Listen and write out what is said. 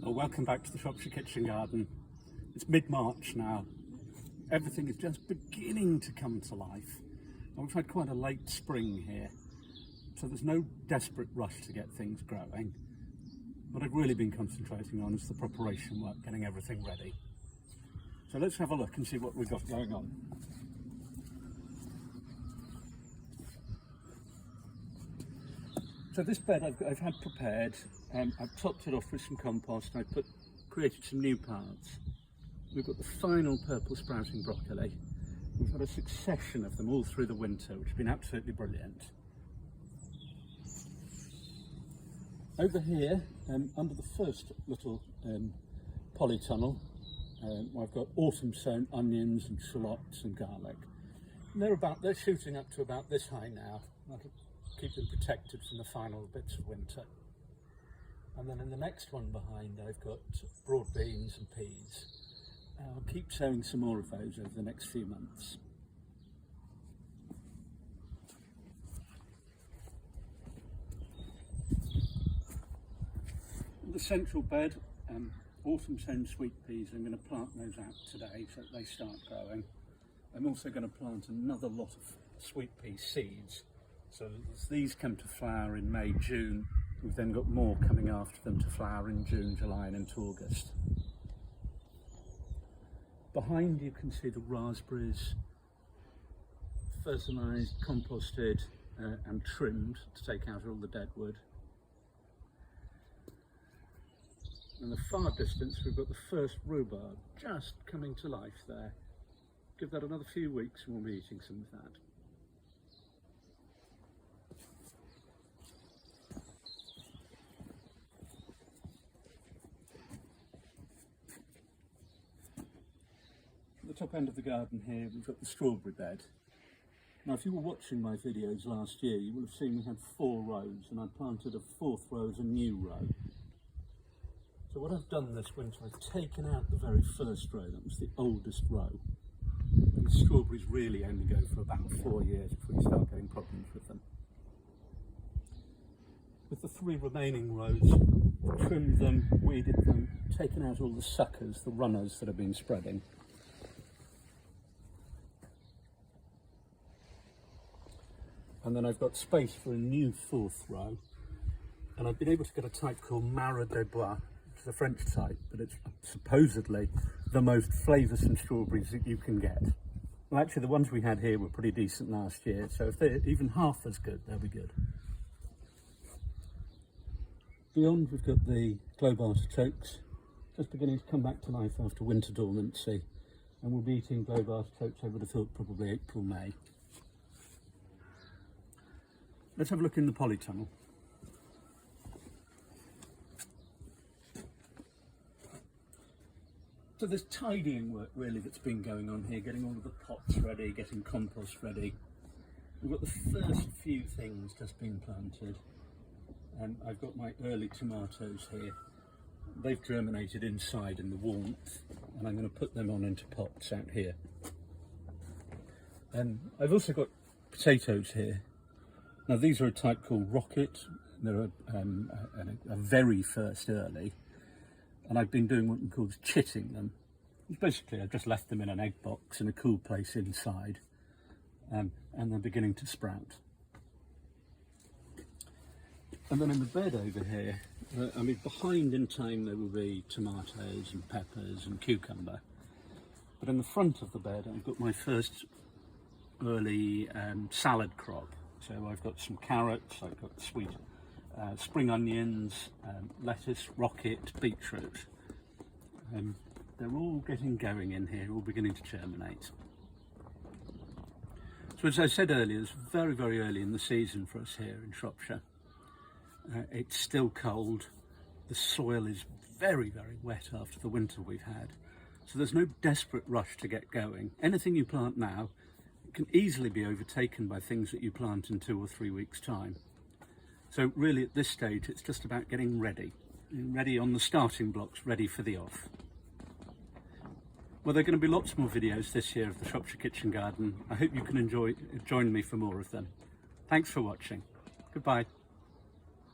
Well, welcome back to the Shropshire kitchen garden. It's mid-March now. Everything is just beginning to come to life. And we've had quite a late spring here, so there's no desperate rush to get things growing. What I've really been concentrating on is the preparation work, getting everything ready. So let's have a look and see what we've got going on. So this bed I've had prepared, I've topped it off with some compost, and I've created some new paths. We've got the final purple sprouting broccoli. We've had a succession of them all through the winter, which has been absolutely brilliant. Over here, under the first little polytunnel, I've got autumn sown onions and shallots and garlic. And they're shooting up to about this high now. That'll keep them protected from the final bits of winter. And then in the next one behind, I've got broad beans and peas. I'll keep sowing some more of those over the next few months. In the central bed, autumn sown sweet peas, I'm going to plant those out today so that they start growing. I'm also going to plant another lot of sweet pea seeds. So as these come to flower in May, June, we've then got more coming after them to flower in June, July and into August. Behind you can see the raspberries, fertilised, composted and trimmed to take out all the dead wood. In the far distance we've got the first rhubarb just coming to life there. Give that another few weeks and we'll be eating some of that. At the top end of the garden here we've got the strawberry bed. Now if you were watching my videos last year you will have seen we had 4 rows and I planted a 4th row as a new row. So what I've done this winter, I've taken out the very first row, that was the oldest row. And the strawberries really only go for about 4 years before you start getting problems with them. With the 3 remaining rows, I've trimmed them, weeded them, taken out all the suckers, the runners that have been spreading. And then I've got space for a new 4th row. And I've been able to get a type called Mara des Bois. It's a French type, but it's supposedly the most flavoursome strawberries that you can get. Well, actually the ones we had here were pretty decent last year, so if they're even half as good, they'll be good. Beyond we've got the globe artichokes, just beginning to come back to life after winter dormancy, and we'll be eating globe artichokes, I would have thought probably April, May. Let's have a look in the polytunnel. So there's tidying work really that's been going on here, getting all of the pots ready, getting compost ready. We've got the first few things just been planted. And I've got my early tomatoes here. They've germinated inside in the warmth and I'm going to put them on into pots out here. I've also got potatoes here. Now these are a type called Rocket. They're a very first early. And I've been doing what we call chitting them. Basically, I've just left them in an egg box in a cool place inside, and they're beginning to sprout. And then in the bed over here, I mean, behind in time there will be tomatoes and peppers and cucumber. But in the front of the bed, I've got my first early salad crop. So I've got some carrots, I've got sweet spring onions, lettuce, rocket, beetroot. They're all getting going in here, all beginning to germinate. So as I said earlier, it's very, very early in the season for us here in Shropshire. It's still cold, the soil is very, very wet after the winter we've had. So there's no desperate rush to get going. Anything you plant now can easily be overtaken by things that you plant in 2 or 3 weeks' time. So really at this stage it's just about getting ready on the starting blocks, ready for the off. Well, there are going to be lots more videos this year of the Shropshire Kitchen Garden. I hope you can join me for more of them. Thanks for watching. Goodbye.